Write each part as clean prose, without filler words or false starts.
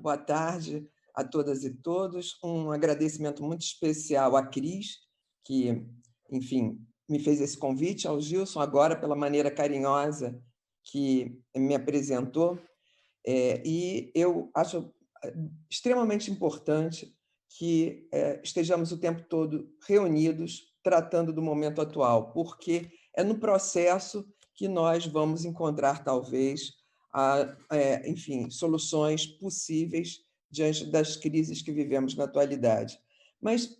Boa tarde a todas e todos. Um agradecimento muito especial à Cris, que, enfim, me fez esse convite, ao Gilson, agora, pela maneira carinhosa que me apresentou. E eu acho extremamente importante que estejamos o tempo todo reunidos, tratando do momento atual, porque é no processo que nós vamos encontrar, talvez, enfim, soluções possíveis diante das crises que vivemos na atualidade. Mas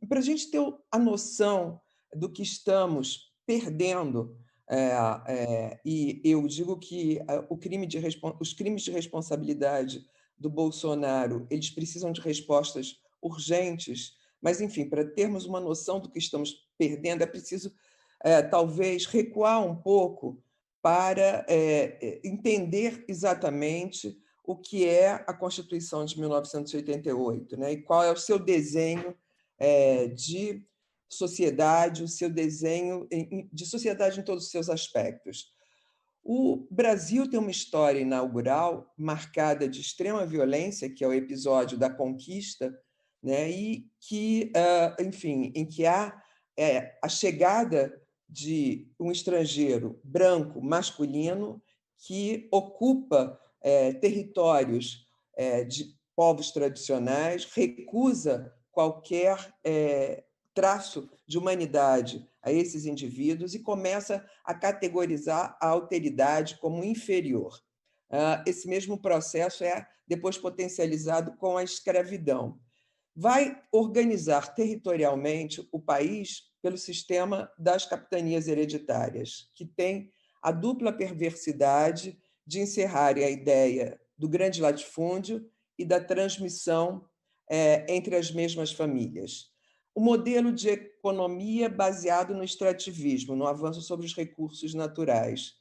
para a gente ter a noção do que estamos perdendo, e eu digo que os crimes de responsabilidade do Bolsonaro, eles precisam de respostas urgentes, mas, enfim, para termos uma noção do que estamos perdendo, é preciso, talvez, recuar um pouco para entender exatamente o que é a Constituição de 1988, né? E qual é o seu desenho de sociedade, o seu desenho de sociedade em todos os seus aspectos. O Brasil tem uma história inaugural marcada de extrema violência, que é o episódio da conquista, né? E que, enfim, em que há a chegada de um estrangeiro branco, masculino, que ocupa territórios de povos tradicionais, recusa qualquer traço de humanidade a esses indivíduos e começa a categorizar a alteridade como inferior. Esse mesmo processo é depois potencializado com a escravidão. Vai organizar territorialmente o país pelo sistema das capitanias hereditárias, que tem a dupla perversidade de encerrar a ideia do grande latifúndio e da transmissão entre as mesmas famílias. O modelo de economia baseado no extrativismo, no avanço sobre os recursos naturais.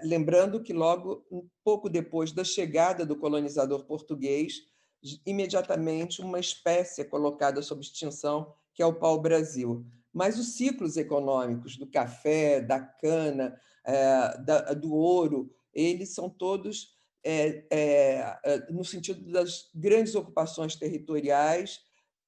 Lembrando que logo, um pouco depois da chegada do colonizador português, imediatamente uma espécie é colocada sob extinção, que é o pau-brasil. Mas os ciclos econômicos do café, da cana, do ouro, eles são todos no sentido das grandes ocupações territoriais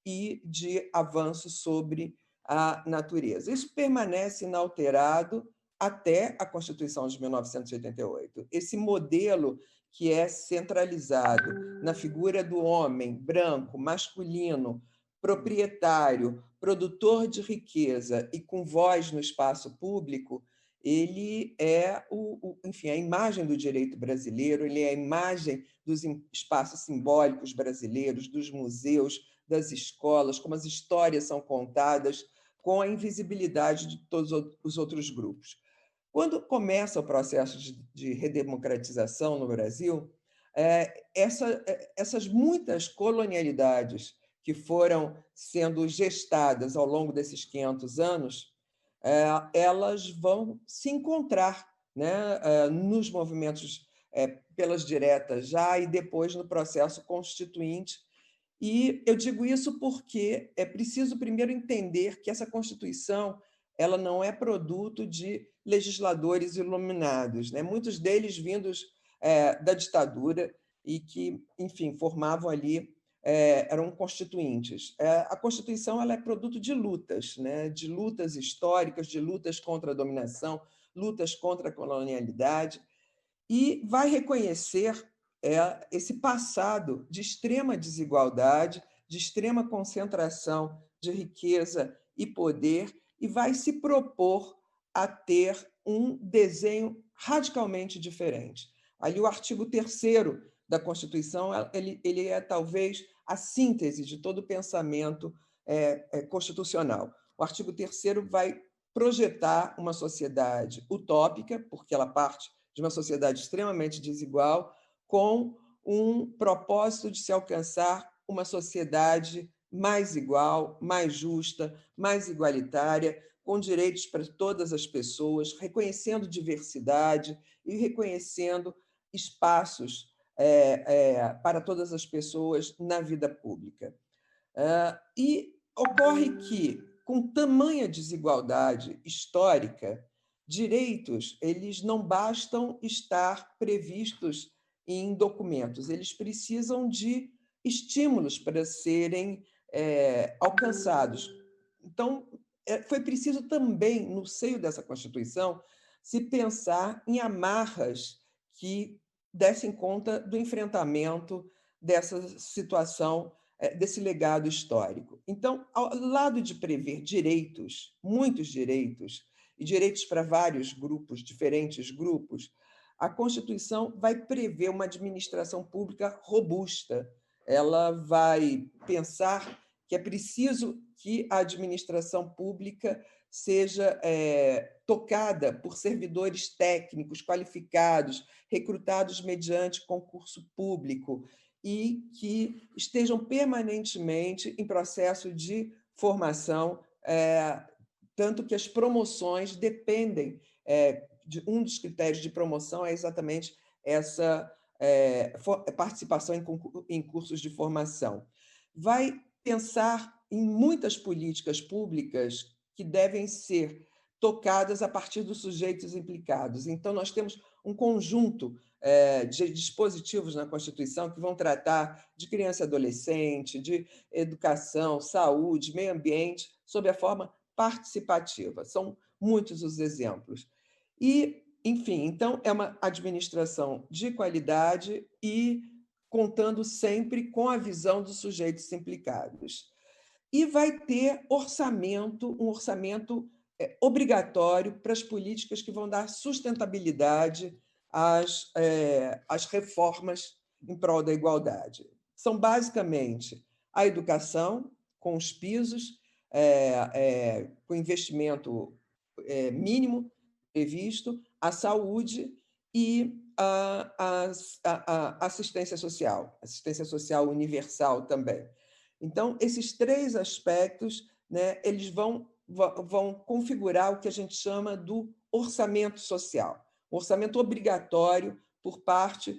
e de avanço sobre a natureza. Isso permanece inalterado até a Constituição de 1988. Esse modelo que é centralizado na figura do homem branco, masculino, proprietário, produtor de riqueza e com voz no espaço público, ele é enfim, a imagem do direito brasileiro, ele é a imagem dos espaços simbólicos brasileiros, dos museus, das escolas, como as histórias são contadas, com a invisibilidade de todos os outros grupos. Quando começa o processo de redemocratização no Brasil, essas muitas colonialidades que foram sendo gestadas ao longo desses 500 anos, elas vão se encontrar, né, nos movimentos pelas diretas já e depois no processo constituinte. E eu digo isso porque é preciso primeiro entender que essa Constituição ela não é produto de legisladores iluminados, né? Muitos deles vindos da ditadura e que, enfim, formavam ali, eram constituintes. A Constituição ela é produto de lutas, né? De lutas históricas, de lutas contra a dominação, lutas contra a colonialidade, e vai reconhecer esse passado de extrema desigualdade, de extrema concentração de riqueza e poder, e vai se propor a ter um desenho radicalmente diferente. Ali, o artigo 3º da Constituição ele é talvez a síntese de todo o pensamento constitucional. O artigo 3º vai projetar uma sociedade utópica, porque ela parte de uma sociedade extremamente desigual, com um propósito de se alcançar uma sociedade mais igual, mais justa, mais igualitária, com direitos para todas as pessoas, reconhecendo diversidade e reconhecendo espaços para todas as pessoas na vida pública. E ocorre que, com tamanha desigualdade histórica, direitos eles não bastam estar previstos em documentos, eles precisam de estímulos para serem alcançados. Então, foi preciso também, no seio dessa Constituição, se pensar em amarras que dessem conta do enfrentamento dessa situação, desse legado histórico. Então, ao lado de prever direitos, muitos direitos, e direitos para vários grupos, diferentes grupos, a Constituição vai prever uma administração pública robusta. Ela vai pensar que é preciso que a administração pública seja tocada por servidores técnicos qualificados, recrutados mediante concurso público e que estejam permanentemente em processo de formação, tanto que as promoções dependem, de um dos critérios de promoção é exatamente essa participação em cursos de formação. Vai pensar em muitas políticas públicas que devem ser tocadas a partir dos sujeitos implicados. Então, nós temos um conjunto de dispositivos na Constituição que vão tratar de criança e adolescente, de educação, saúde, meio ambiente, sob a forma participativa. São muitos os exemplos. E, enfim, então, é uma administração de qualidade e contando sempre com a visão dos sujeitos implicados. E vai ter um orçamento obrigatório para as políticas que vão dar sustentabilidade às reformas em prol da igualdade. São, basicamente, a educação, com os pisos, com investimento mínimo previsto, a saúde e a assistência social universal também. Então, esses três aspectos, né, eles vão configurar o que a gente chama do orçamento social, um orçamento obrigatório por parte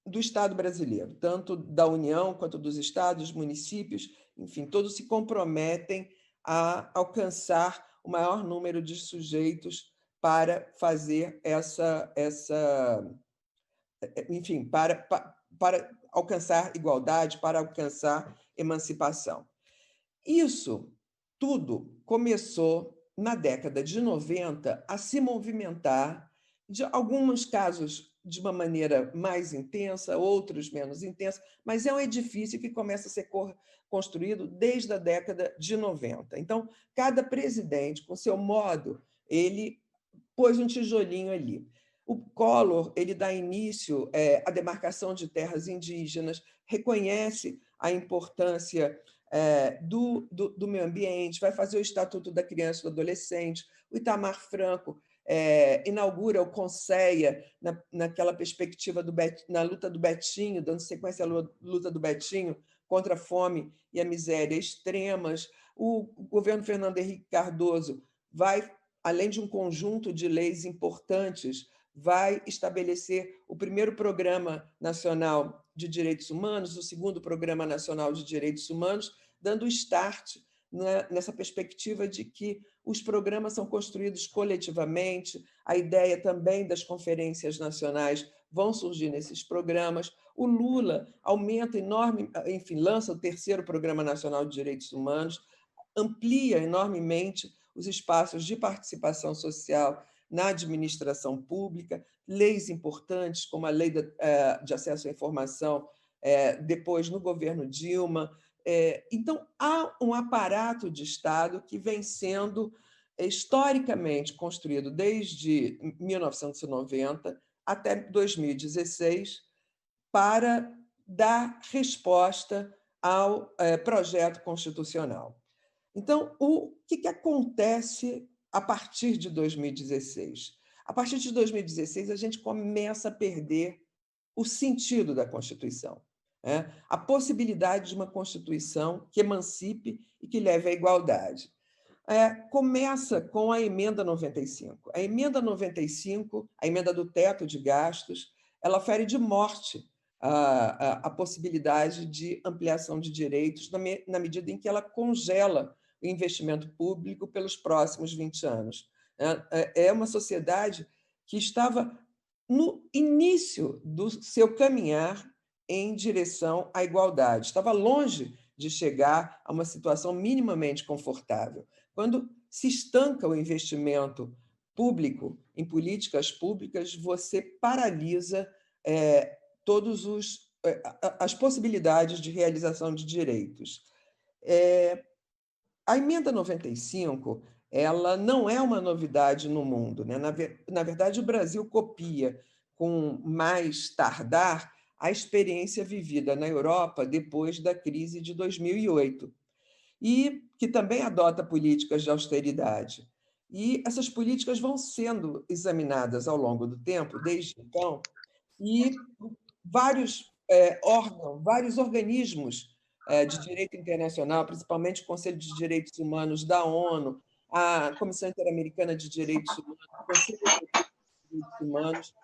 do Estado brasileiro, tanto da União quanto dos estados, municípios, enfim, todos se comprometem a alcançar o maior número de sujeitos para fazer enfim, para alcançar igualdade, para alcançar emancipação. Isso tudo começou, na década de 90, a se movimentar, de alguns casos de uma maneira mais intensa, outros menos intensa, mas é um edifício que começa a ser construído desde a década de 90. Então, cada presidente, com seu modo, ele pôs um tijolinho ali. O Collor ele dá início à demarcação de terras indígenas, reconhece a importância do meio ambiente, vai fazer o Estatuto da Criança e do Adolescente. O Itamar Franco inaugura o CONSEA naquela perspectiva na luta do Betinho, dando sequência à luta do Betinho contra a fome e a miséria extremas. O governo Fernando Henrique Cardoso vai, além de um conjunto de leis importantes, vai estabelecer o primeiro Programa Nacional de Direitos Humanos, o segundo Programa Nacional de Direitos Humanos, dando start nessa perspectiva de que os programas são construídos coletivamente, a ideia também das conferências nacionais vão surgir nesses programas. O Lula aumenta lança o terceiro Programa Nacional de Direitos Humanos, amplia enormemente os espaços de participação social na administração pública, leis importantes, como a Lei de Acesso à Informação, depois no governo Dilma. Então, há um aparato de Estado que vem sendo historicamente construído desde 1990 até 2016 para dar resposta ao projeto constitucional. Então, o que acontece a partir de 2016? A partir de 2016, a gente começa a perder o sentido da Constituição, a possibilidade de uma Constituição que emancipe e que leve à igualdade. Começa com a Emenda 95. A Emenda 95, a emenda do teto de gastos, ela fere de morte a possibilidade de ampliação de direitos na medida em que ela congela o investimento público pelos próximos 20 anos. É uma sociedade que estava início do seu caminhar em direção à igualdade. Estava longe de chegar a uma situação minimamente confortável. Quando se estanca o investimento público em políticas públicas, você paralisa todos as possibilidades de realização de direitos. A emenda 95, ela não é uma novidade no mundo, né? Na verdade, o Brasil copia com mais tardar a experiência vivida na Europa depois da crise de 2008, e que também adota políticas de austeridade. E essas políticas vão sendo examinadas ao longo do tempo, desde então, e vários órgãos, vários organismos de direito internacional, principalmente o Conselho de Direitos Humanos da ONU, a Comissão Interamericana de Direitos Humanos, o Conselho Europeu de Direitos Humanos,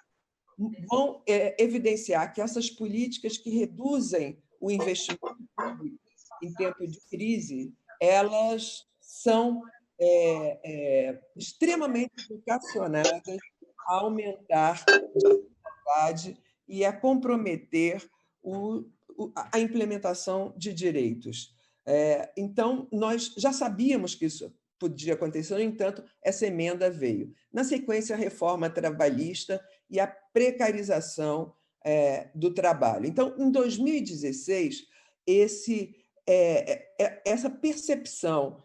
vão evidenciar que essas políticas que reduzem o investimento público em tempo de crise, elas são extremamente vocacionadas a aumentar a desigualdade e a comprometer a implementação de direitos. Então, nós já sabíamos que isso podia acontecer, no entanto, essa emenda veio. Na sequência, a reforma trabalhista e a precarização do trabalho. Então, em 2016, essa percepção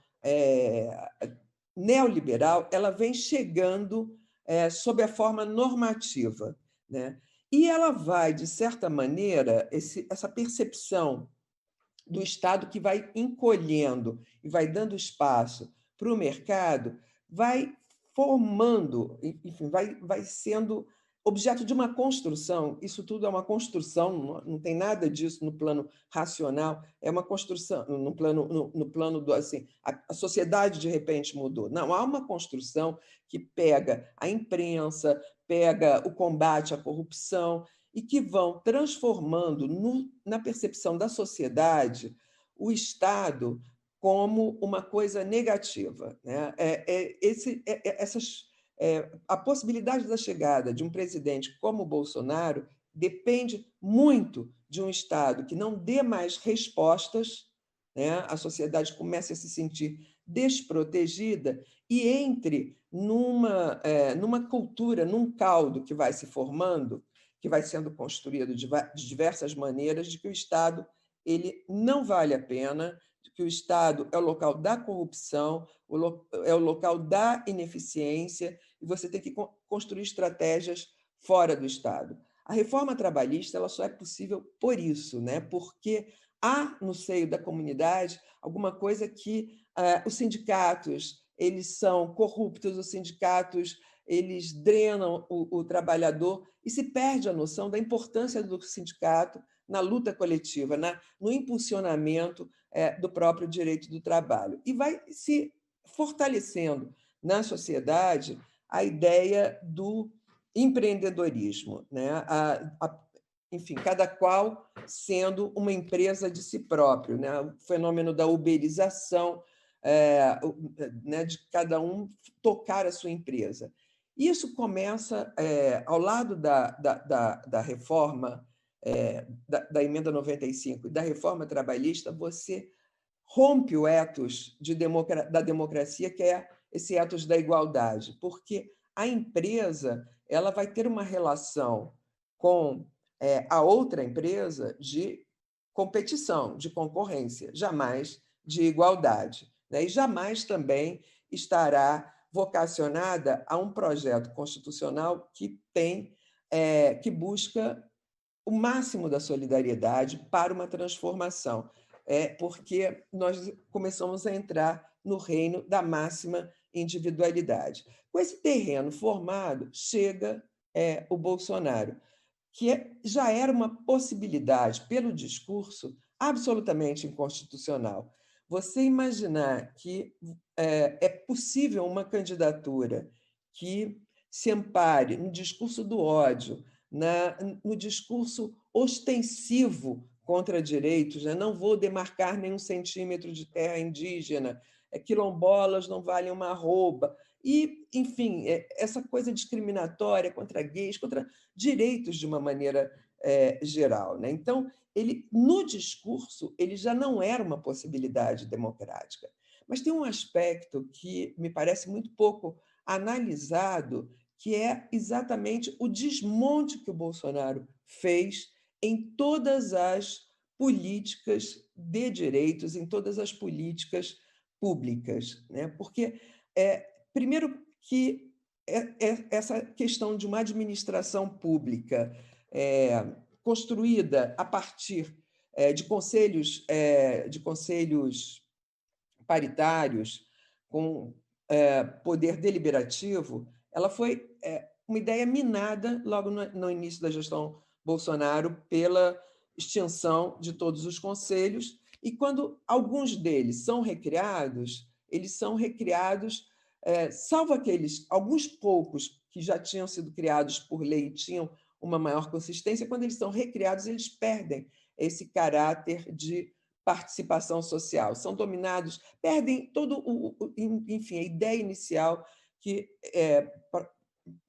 neoliberal ela vem chegando sob a forma normativa, né? E ela vai, de certa maneira, essa percepção do Estado que vai encolhendo e vai dando espaço para o mercado, vai formando, enfim, vai sendo objeto de uma construção. Isso tudo é uma construção, não tem nada disso no plano racional, é uma construção no plano do assim, a sociedade de repente mudou. Não, há uma construção que pega a imprensa, pega o combate à corrupção e que vão transformando na percepção da sociedade o Estado como uma coisa negativa, né? A possibilidade da chegada de um presidente como o Bolsonaro depende muito de um Estado que não dê mais respostas, né? A sociedade comece a se sentir desprotegida e entre numa cultura, num caldo que vai se formando, que vai sendo construído de diversas maneiras, de que o Estado ele não vale a pena, de que o Estado é o local da corrupção, é o local da ineficiência, e você tem que construir estratégias fora do Estado. A reforma trabalhista ela só é possível por isso, né? Porque há no seio da comunidade alguma coisa que os sindicatos eles são corruptos, os sindicatos eles drenam o trabalhador e se perde a noção da importância do sindicato na luta coletiva, no impulsionamento do próprio direito do trabalho. E vai se fortalecendo na sociedade a ideia do empreendedorismo, né? Enfim, cada qual sendo uma empresa de si próprio, né? O fenômeno da uberização, né? De cada um tocar a sua empresa. Isso começa, ao lado da reforma, da emenda 95 e da reforma trabalhista, você rompe o ethos da democracia, que é esse ethos da igualdade, porque a empresa ela vai ter uma relação com a outra empresa de competição, de concorrência, jamais de igualdade, né? E jamais também estará vocacionada a um projeto constitucional que busca o máximo da solidariedade para uma transformação, porque nós começamos a entrar no reino da máxima individualidade. Com esse terreno formado, chega o Bolsonaro, que já era uma possibilidade, pelo discurso, absolutamente inconstitucional. Você imaginar que é possível uma candidatura que se ampare no discurso do ódio, no discurso ostensivo contra direitos, né? Não vou demarcar nenhum centímetro de terra indígena, quilombolas não valem uma arroba. E, enfim, essa coisa discriminatória contra gays, contra direitos de uma maneira geral, né? Então, ele, no discurso, ele já não era uma possibilidade democrática. Mas tem um aspecto que me parece muito pouco analisado, que é exatamente o desmonte que o Bolsonaro fez em todas as políticas de direitos, em todas as políticas públicas, né? Porque, primeiro, que essa questão de uma administração pública construída a partir de conselhos paritários com poder deliberativo, ela foi uma ideia minada logo no início da gestão Bolsonaro pela extinção de todos os conselhos, e quando alguns deles são recriados, eles são recriados, salvo aqueles, alguns poucos que já tinham sido criados por lei e tinham uma maior consistência, quando eles são recriados, eles perdem esse caráter de participação social, são dominados, perdem todo enfim, a ideia inicial que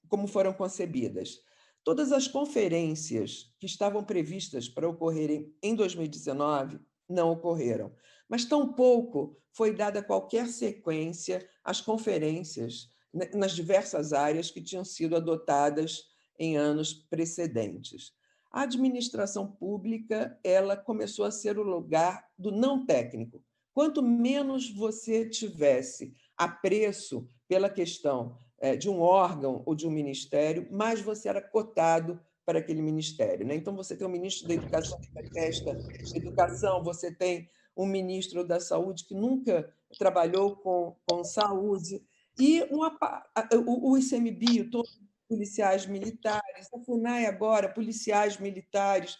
como foram concebidas. Todas as conferências que estavam previstas para ocorrerem em 2019 não ocorreram, mas tampouco foi dada qualquer sequência às conferências nas diversas áreas que tinham sido adotadas em anos precedentes. A administração pública, ela começou a ser o lugar do não técnico. Quanto menos você tivesse apreço pela questão de um órgão ou de um ministério, mais você era cotado para aquele ministério, né? Então, você tem um ministro da Educação que detesta educação, você tem um ministro da Saúde que nunca trabalhou com saúde, e o ICMBio, todos policiais militares, a FUNAI agora, policiais militares.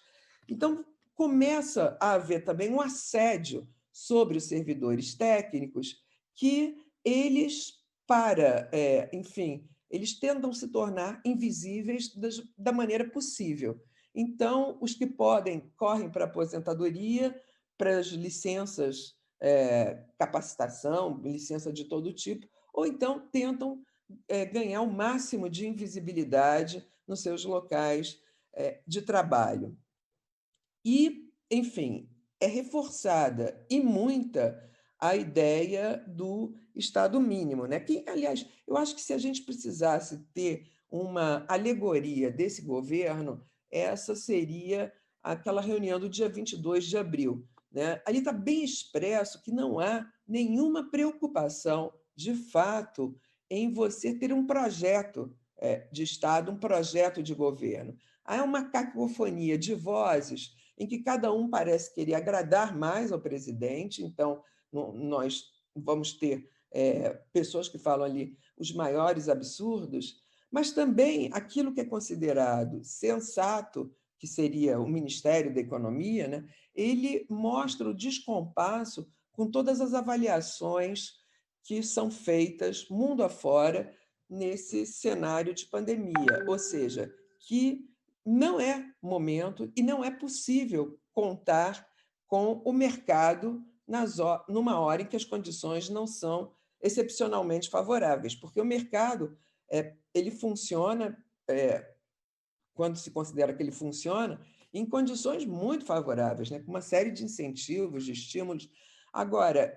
Então, começa a haver também um assédio sobre os servidores técnicos que eles, enfim, eles tentam se tornar invisíveis da maneira possível. Então, os que podem correm para a aposentadoria, para as licenças, capacitação, licença de todo tipo, ou então tentam ganhar o máximo de invisibilidade nos seus locais de trabalho. E, enfim, é reforçada e muita a ideia do Estado mínimo, né? Que, aliás, eu acho que se a gente precisasse ter uma alegoria desse governo, essa seria aquela reunião do dia 22 de abril. Né? Ali está bem expresso que não há nenhuma preocupação, de fato, em você ter um projeto de Estado, um projeto de governo. Há uma cacofonia de vozes em que cada um parece querer agradar mais ao presidente, então nós vamos ter pessoas que falam ali os maiores absurdos, mas também aquilo que é considerado sensato, que seria o Ministério da Economia, né? Ele mostra o descompasso com todas as avaliações que são feitas mundo afora nesse cenário de pandemia, ou seja, que não é momento e não é possível contar com o mercado numa hora em que as condições não são excepcionalmente favoráveis, porque o mercado ele funciona, quando se considera que ele funciona, em condições muito favoráveis, né? Com uma série de incentivos, de estímulos. Agora,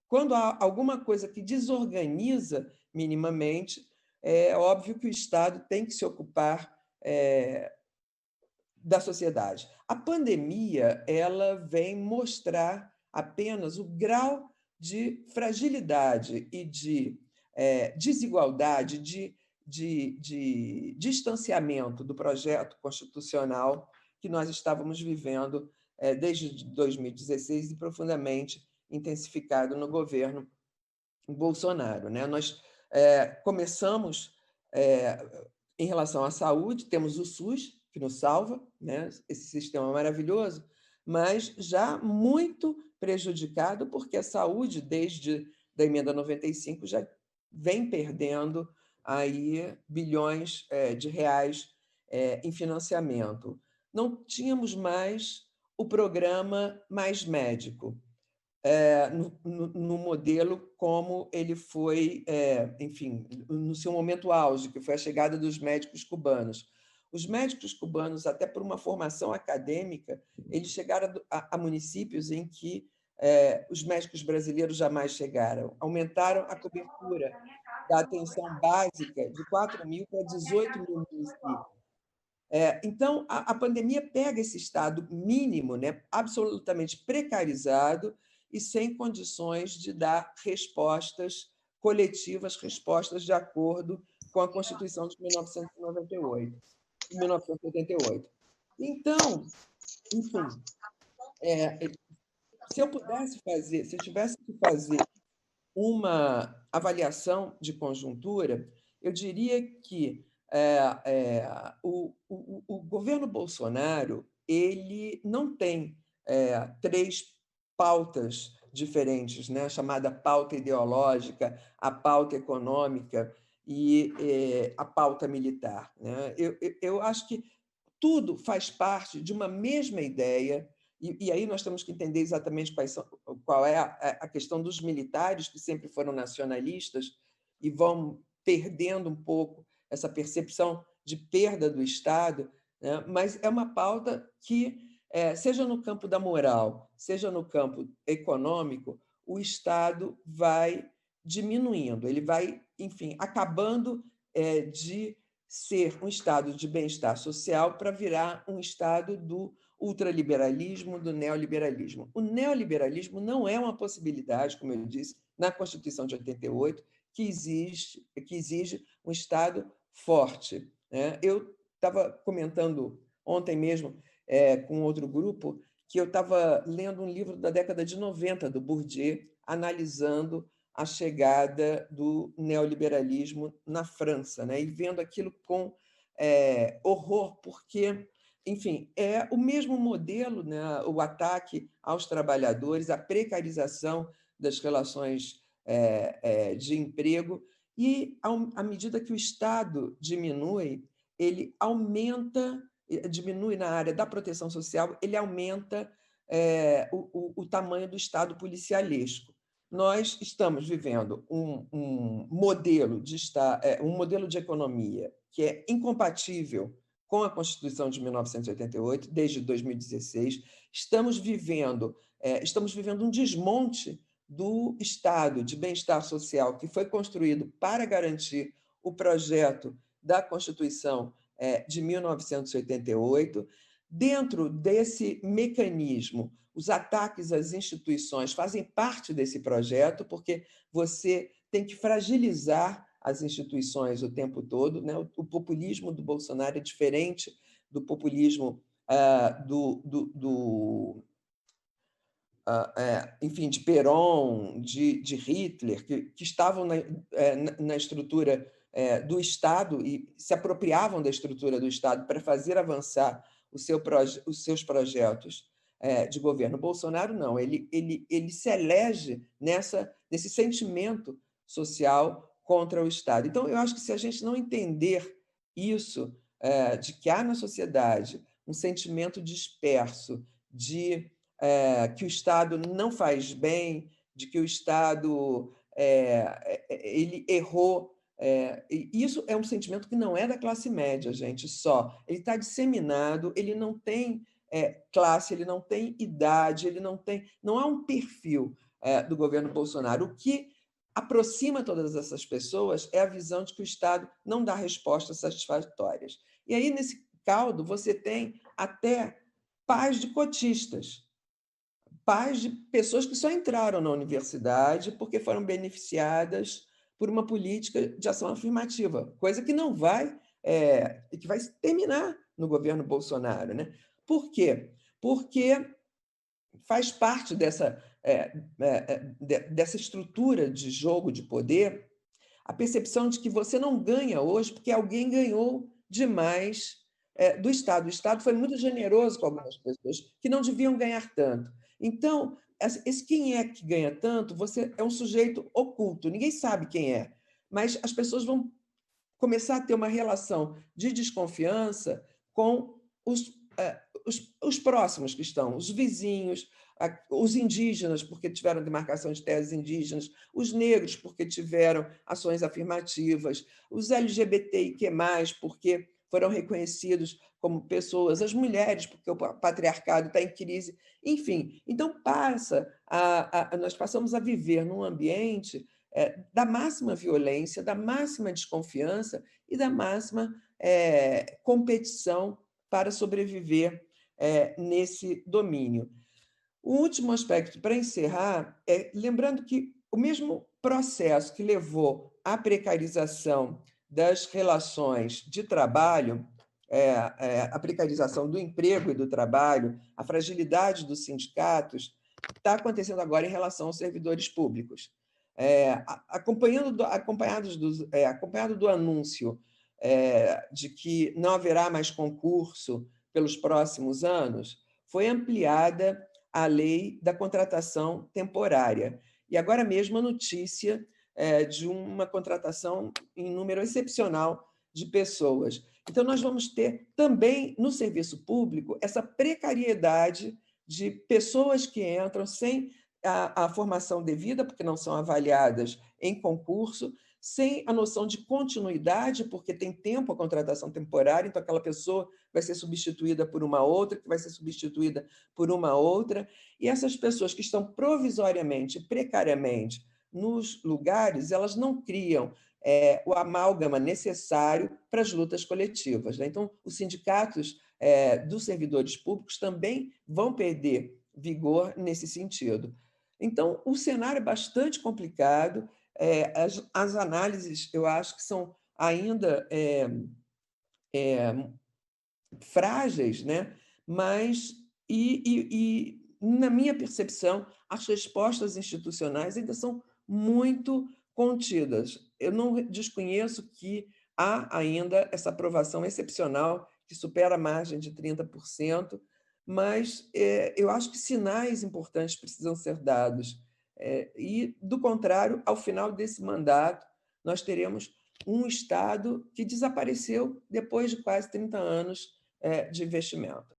quando há alguma coisa que desorganiza minimamente, é óbvio que o Estado tem que se ocupar da sociedade. A pandemia ela vem mostrar apenas o grau de fragilidade e de desigualdade, de distanciamento do projeto constitucional que nós estávamos vivendo desde 2016 e profundamente intensificado no governo Bolsonaro. Né? Nós começamos, em relação à saúde, temos o SUS, que nos salva, né? Esse sistema maravilhoso, mas já muito prejudicado, porque a saúde, desde a emenda 95, já vem perdendo aí bilhões de reais em financiamento. Não tínhamos mais o programa Mais Médico. no modelo como ele foi, enfim, no seu momento auge, que foi a chegada dos médicos cubanos. Os médicos cubanos, até por uma formação acadêmica, eles chegaram a municípios em que os médicos brasileiros jamais chegaram. Aumentaram a cobertura da atenção básica de 4.000 para 18.000 municípios. Então, a pandemia pega esse estado mínimo, né, absolutamente precarizado e sem condições de dar respostas coletivas, respostas de acordo com a Constituição de 1998, 1988. Então, enfim, se eu pudesse fazer, se eu tivesse que fazer uma avaliação de conjuntura, eu diria que o governo Bolsonaro ele não tem três pautas diferentes, né? A chamada pauta ideológica, a pauta econômica e a pauta militar. Né? Eu acho que tudo faz parte de uma mesma ideia, e aí nós temos que entender exatamente qual é a questão dos militares, que sempre foram nacionalistas e vão perdendo um pouco essa percepção de perda do Estado, né? Mas é uma pauta que, seja no campo da moral, seja no campo econômico, o Estado vai diminuindo, ele vai, enfim, acabando de ser um estado de bem-estar social para virar um estado do ultraliberalismo, do neoliberalismo. O neoliberalismo não é uma possibilidade, como eu disse, na Constituição de 88, que exige um Estado forte. Né? Eu estava comentando ontem mesmo com outro grupo que eu estava lendo um livro da década de 90, do Bourdieu, analisando a chegada do neoliberalismo na França, né? E vendo aquilo com horror, porque, enfim, é o mesmo modelo, né? O ataque aos trabalhadores, a precarização das relações de emprego, e, à medida que o Estado diminui, ele aumenta, diminui na área da proteção social, ele aumenta o tamanho do Estado policialesco. Nós estamos vivendo um modelo de economia que é incompatível com a Constituição de 1988, desde 2016. Estamos vivendo um desmonte do Estado de bem-estar social que foi construído para garantir o projeto da Constituição de 1988. Dentro desse mecanismo, os ataques às instituições fazem parte desse projeto, porque você tem que fragilizar as instituições o tempo todo. Né? O populismo do Bolsonaro é diferente do populismo enfim, de Perón, de Hitler, que estavam na estrutura do Estado e se apropriavam da estrutura do Estado para fazer avançar os seus projetos de governo. Bolsonaro não, ele se elege nesse sentimento social contra o Estado. Então, eu acho que se a gente não entender isso, de que há na sociedade um sentimento disperso de que o Estado não faz bem, de que o Estado ele errou. Isso é um sentimento que não é da classe média, gente, só. Ele está disseminado, ele não tem classe, ele não tem idade, não há um perfil do governo Bolsonaro. O que aproxima todas essas pessoas é a visão de que o Estado não dá respostas satisfatórias. E aí, nesse caldo, você tem até pais de cotistas, pais de pessoas que só entraram na universidade porque foram beneficiadas por uma política de ação afirmativa, coisa que não vai, que vai terminar no governo Bolsonaro. Né? Por quê? Porque faz parte dessa estrutura de jogo de poder a percepção de que você não ganha hoje porque alguém ganhou demais do Estado. O Estado foi muito generoso com algumas pessoas que não deviam ganhar tanto. Então, quem é que ganha tanto, você é um sujeito oculto, ninguém sabe quem é, mas as pessoas vão começar a ter uma relação de desconfiança com os próximos que estão, os vizinhos, os indígenas, porque tiveram demarcação de terras indígenas, os negros, porque tiveram ações afirmativas, os LGBTIQ+, porque foram reconhecidos como pessoas, as mulheres, porque o patriarcado está em crise, enfim. Então, nós passamos a viver num ambiente da máxima violência, da máxima desconfiança e da máxima competição para sobreviver nesse domínio. O último aspecto, para encerrar, lembrando que o mesmo processo que levou à precarização das relações de trabalho, a precarização do emprego e do trabalho, a fragilidade dos sindicatos, está acontecendo agora em relação aos servidores públicos. Acompanhado do anúncio de que não haverá mais concurso pelos próximos anos, foi ampliada a lei da contratação temporária. E agora mesmo a notícia de uma contratação em número excepcional de pessoas. Então, nós vamos ter também no serviço público essa precariedade de pessoas que entram sem a formação devida, porque não são avaliadas em concurso, sem a noção de continuidade, porque tem tempo a contratação temporária, então aquela pessoa vai ser substituída por uma outra, que vai ser substituída por uma outra, e essas pessoas que estão provisoriamente, precariamente nos lugares, elas não criam o amálgama necessário para as lutas coletivas, né? Então, os sindicatos dos servidores públicos também vão perder vigor nesse sentido. Então, o cenário é bastante complicado, as análises, eu acho que são ainda frágeis, né? Mas, na minha percepção, as respostas institucionais ainda são muito contidas. Eu não desconheço que há ainda essa aprovação excepcional, que supera a margem de 30%, mas eu acho que sinais importantes precisam ser dados. E, do contrário, ao final desse mandato, nós teremos um Estado que desapareceu depois de quase 30 anos de investimento.